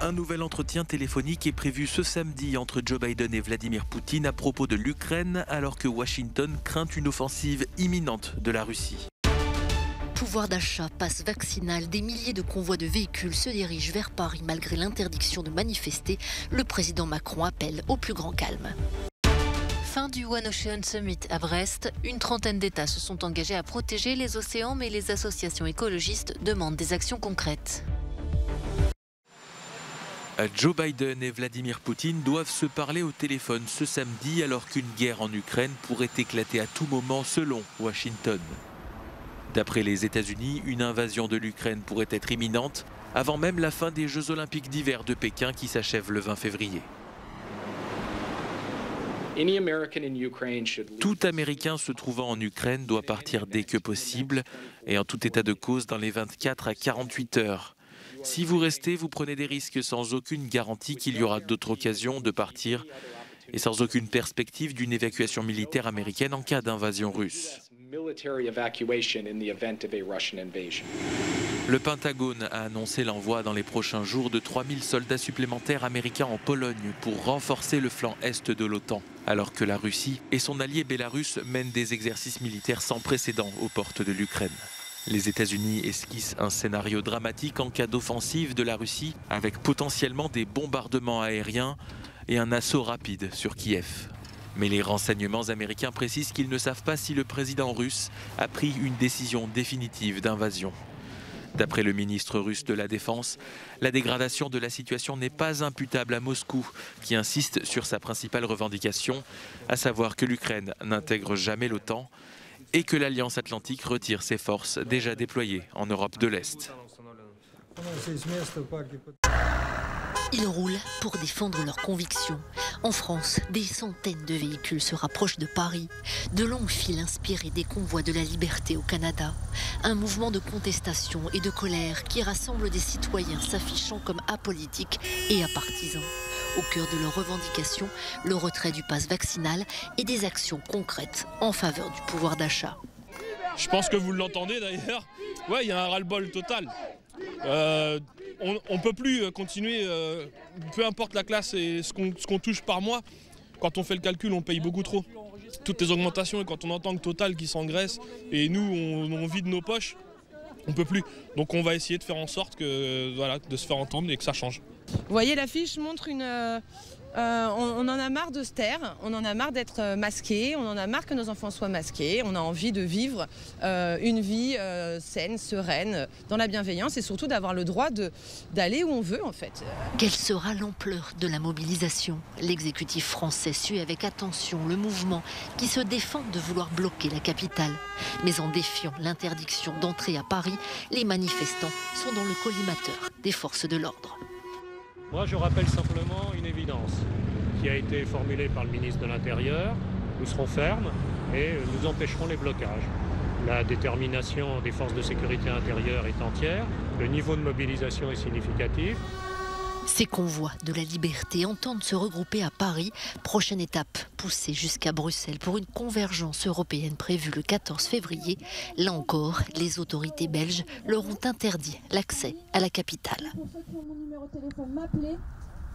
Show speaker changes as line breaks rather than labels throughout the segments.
Un nouvel entretien téléphonique est prévu ce samedi entre Joe Biden et Vladimir Poutine à propos de l'Ukraine, alors que Washington craint une offensive imminente de la Russie.
Pouvoir d'achat, passe vaccinal, des milliers de convois de véhicules se dirigent vers Paris malgré l'interdiction de manifester. Le président Macron appelle au plus grand calme. Fin du One Ocean Summit à Brest. Une trentaine d'États se sont engagés à protéger les océans, mais les associations écologistes demandent des actions concrètes.
Joe Biden et Vladimir Poutine doivent se parler au téléphone ce samedi alors qu'une guerre en Ukraine pourrait éclater à tout moment selon Washington. D'après les États-Unis, une invasion de l'Ukraine pourrait être imminente avant même la fin des Jeux Olympiques d'hiver de Pékin qui s'achèvent le 20 février. Tout Américain se trouvant en Ukraine doit partir dès que possible et en tout état de cause dans les 24 à 48 heures. Si vous restez, vous prenez des risques sans aucune garantie qu'il y aura d'autres occasions de partir et sans aucune perspective d'une évacuation militaire américaine en cas d'invasion russe. Le Pentagone a annoncé l'envoi dans les prochains jours de 3000 soldats supplémentaires américains en Pologne pour renforcer le flanc est de l'OTAN, alors que la Russie et son allié Bélarus mènent des exercices militaires sans précédent aux portes de l'Ukraine. Les États-Unis esquissent un scénario dramatique en cas d'offensive de la Russie, avec potentiellement des bombardements aériens et un assaut rapide sur Kiev. Mais les renseignements américains précisent qu'ils ne savent pas si le président russe a pris une décision définitive d'invasion. D'après le ministre russe de la Défense, la dégradation de la situation n'est pas imputable à Moscou, qui insiste sur sa principale revendication, à savoir que l'Ukraine n'intègre jamais l'OTAN et que l'Alliance Atlantique retire ses forces déjà déployées en Europe de l'Est.
Ils roulent pour défendre leurs convictions. En France, des centaines de véhicules se rapprochent de Paris. De longues files inspirées des convois de la liberté au Canada. Un mouvement de contestation et de colère qui rassemble des citoyens s'affichant comme apolitiques et apartisans. Au cœur de leurs revendications, le retrait du pass vaccinal et des actions concrètes en faveur du pouvoir d'achat.
Je pense que vous l'entendez d'ailleurs. Ouais, il y a un ras-le-bol total. On ne peut plus continuer, peu importe la classe et ce qu'on touche par mois. Quand on fait le calcul, on paye beaucoup trop. Toutes les augmentations, et quand on entend que Total qui s'engraisse et nous, on vide nos poches, on ne peut plus. Donc on va essayer de faire en sorte de se faire entendre et que ça change.
Vous voyez, l'affiche montre on en a marre de se taire, on en a marre d'être masqué, on en a marre que nos enfants soient masqués, on a envie de vivre une vie saine, sereine, dans la bienveillance et surtout d'avoir le droit d'aller où on veut en fait.
Quelle sera l'ampleur de la mobilisation? L'exécutif français suit avec attention le mouvement qui se défend de vouloir bloquer la capitale. Mais en défiant l'interdiction d'entrer à Paris, les manifestants sont dans le collimateur des forces de l'ordre.
Moi, je rappelle simplement une évidence qui a été formulée par le ministre de l'Intérieur. Nous serons fermes et nous empêcherons les blocages. La détermination des forces de sécurité intérieure est entière. Le niveau de mobilisation est significatif.
Ces convois de la liberté entendent se regrouper à Paris. Prochaine étape, poussée jusqu'à Bruxelles pour une convergence européenne prévue le 14 février. Là encore, les autorités belges leur ont interdit l'accès à la capitale.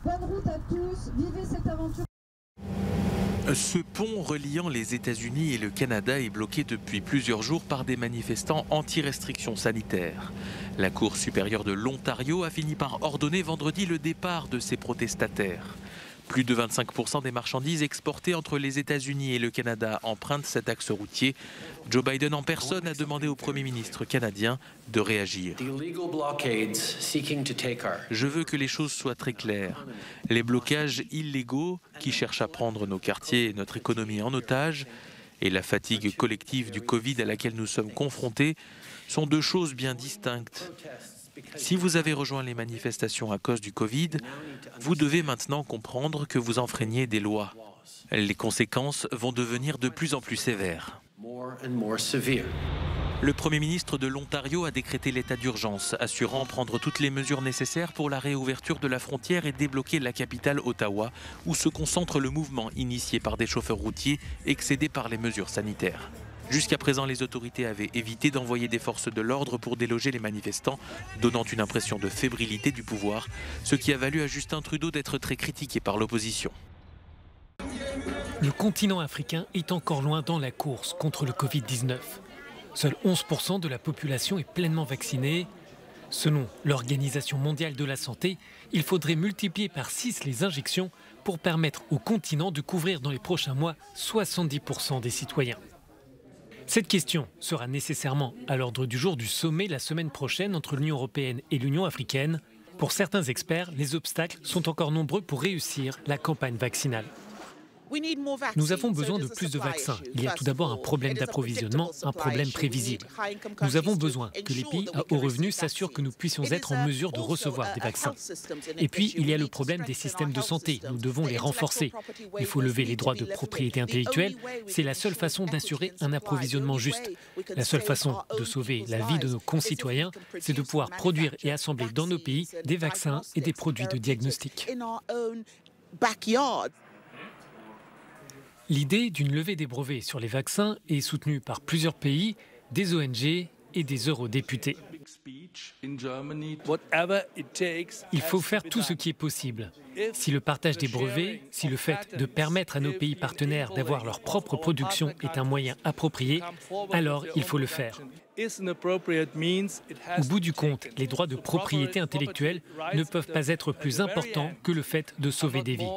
Bonne route à tous, vivez cette aventure.
Ce pont reliant les États-Unis et le Canada est bloqué depuis plusieurs jours par des manifestants anti-restrictions sanitaires. La Cour supérieure de l'Ontario a fini par ordonner vendredi le départ de ces protestataires. Plus de 25% des marchandises exportées entre les États-Unis et le Canada empruntent cet axe routier. Joe Biden en personne a demandé au Premier ministre canadien de réagir. Je veux que les choses soient très claires. Les blocages illégaux qui cherchent à prendre nos quartiers et notre économie en otage et la fatigue collective du Covid à laquelle nous sommes confrontés sont deux choses bien distinctes. Si vous avez rejoint les manifestations à cause du Covid, vous devez maintenant comprendre que vous enfreignez des lois. Les conséquences vont devenir de plus en plus sévères. Le Premier ministre de l'Ontario a décrété l'état d'urgence, assurant prendre toutes les mesures nécessaires pour la réouverture de la frontière et débloquer la capitale Ottawa, où se concentre le mouvement initié par des chauffeurs routiers excédés par les mesures sanitaires. Jusqu'à présent, les autorités avaient évité d'envoyer des forces de l'ordre pour déloger les manifestants, donnant une impression de fébrilité du pouvoir, ce qui a valu à Justin Trudeau d'être très critiqué par l'opposition.
Le continent africain est encore loin dans la course contre le Covid-19. Seuls 11% de la population est pleinement vaccinée. Selon l'Organisation mondiale de la santé, il faudrait multiplier par 6 les injections pour permettre au continent de couvrir dans les prochains mois 70% des citoyens. Cette question sera nécessairement à l'ordre du jour du sommet la semaine prochaine entre l'Union européenne et l'Union africaine. Pour certains experts, les obstacles sont encore nombreux pour réussir la campagne vaccinale. Nous avons besoin de plus de vaccins. Il y a tout d'abord un problème d'approvisionnement, un problème prévisible. Nous avons besoin que les pays à haut revenu s'assurent que nous puissions être en mesure de recevoir des vaccins. Et puis, il y a le problème des systèmes de santé. Nous devons les renforcer. Il faut lever les droits de propriété intellectuelle. C'est la seule façon d'assurer un approvisionnement juste. La seule façon de sauver la vie de nos concitoyens, c'est de pouvoir produire et assembler dans nos pays des vaccins et des produits de diagnostic. L'idée d'une levée des brevets sur les vaccins est soutenue par plusieurs pays, des ONG et des eurodéputés. Il faut faire tout ce qui est possible. Si le partage des brevets, si le fait de permettre à nos pays partenaires d'avoir leur propre production est un moyen approprié, alors il faut le faire. Au bout du compte, les droits de propriété intellectuelle ne peuvent pas être plus importants que le fait de sauver des vies.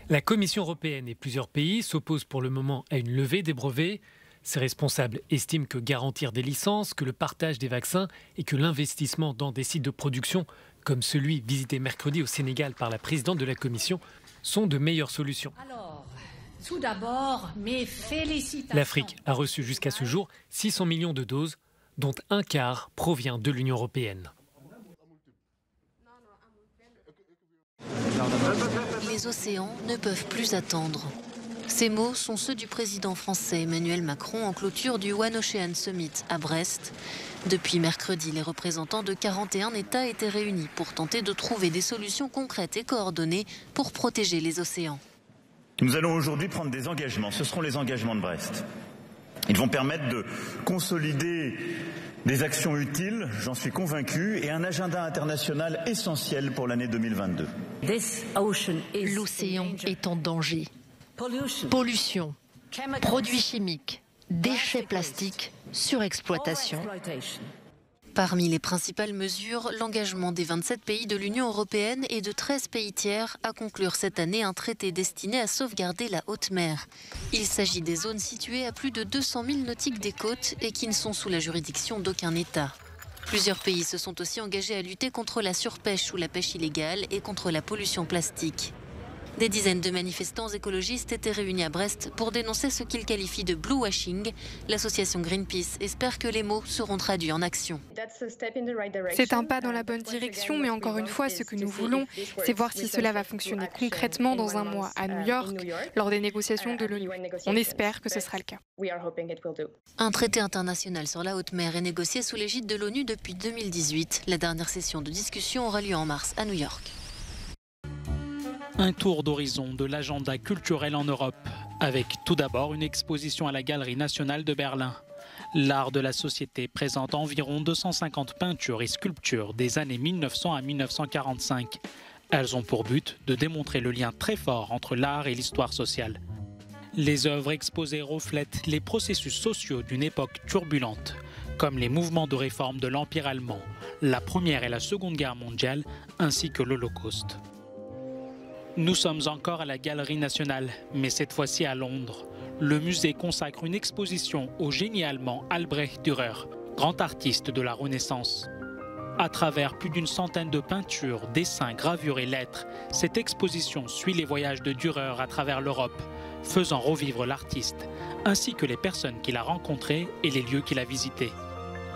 La Commission européenne et plusieurs pays s'opposent pour le moment à une levée des brevets. Ces responsables estiment que garantir des licences, que le partage des vaccins et que l'investissement dans des sites de production, comme celui visité mercredi au Sénégal par la présidente de la Commission, sont de meilleures solutions.
Tout d'abord, mes félicitations.
L'Afrique a reçu jusqu'à ce jour 600 millions de doses, dont un quart provient de l'Union européenne.
Les océans ne peuvent plus attendre. Ces mots sont ceux du président français Emmanuel Macron en clôture du One Ocean Summit à Brest. Depuis mercredi, les représentants de 41 États étaient réunis pour tenter de trouver des solutions concrètes et coordonnées pour protéger les océans.
Nous allons aujourd'hui prendre des engagements. Ce seront les engagements de Brest. Ils vont permettre de consolider des actions utiles, j'en suis convaincu, et un agenda international essentiel pour l'année 2022.
L'océan est en danger. Pollution, produits chimiques, déchets plastiques, surexploitation. Parmi les principales mesures, l'engagement des 27 pays de l'Union européenne et de 13 pays tiers à conclure cette année un traité destiné à sauvegarder la haute mer. Il s'agit des zones situées à plus de 200 000 nautiques des côtes et qui ne sont sous la juridiction d'aucun État. Plusieurs pays se sont aussi engagés à lutter contre la surpêche ou la pêche illégale et contre la pollution plastique. Des dizaines de manifestants écologistes étaient réunis à Brest pour dénoncer ce qu'ils qualifient de blue washing. L'association Greenpeace espère que les mots seront traduits en action.
C'est un pas dans la bonne direction, mais encore une fois, ce que nous voulons, c'est voir si cela va fonctionner concrètement dans un mois à New York, lors des négociations de l'ONU. On espère que ce sera le cas.
Un traité international sur la haute mer est négocié sous l'égide de l'ONU depuis 2018. La dernière session de discussion aura lieu en mars à New York.
Un tour d'horizon de l'agenda culturel en Europe, avec tout d'abord une exposition à la Galerie nationale de Berlin. L'art de la société présente environ 250 peintures et sculptures des années 1900 à 1945. Elles ont pour but de démontrer le lien très fort entre l'art et l'histoire sociale. Les œuvres exposées reflètent les processus sociaux d'une époque turbulente, comme les mouvements de réforme de l'Empire allemand, la Première et la Seconde Guerre mondiale, ainsi que l'Holocauste. Nous sommes encore à la Galerie nationale, mais cette fois-ci à Londres. Le musée consacre une exposition au génie allemand Albrecht Dürer, grand artiste de la Renaissance. À travers plus d'une centaine de peintures, dessins, gravures et lettres, cette exposition suit les voyages de Dürer à travers l'Europe, faisant revivre l'artiste, ainsi que les personnes qu'il a rencontrées et les lieux qu'il a visités.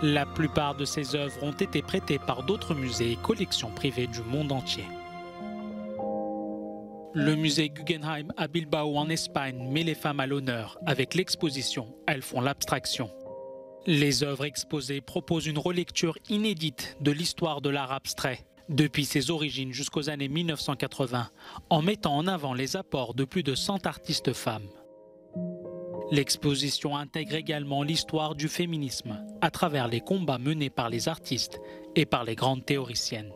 La plupart de ses œuvres ont été prêtées par d'autres musées et collections privées du monde entier. Le musée Guggenheim à Bilbao en Espagne met les femmes à l'honneur avec l'exposition « Elles font l'abstraction ». Les œuvres exposées proposent une relecture inédite de l'histoire de l'art abstrait. depuis ses origines jusqu'aux années 1980, en mettant en avant les apports de plus de 100 artistes femmes. L'exposition intègre également l'histoire du féminisme à travers les combats menés par les artistes et par les grandes théoriciennes.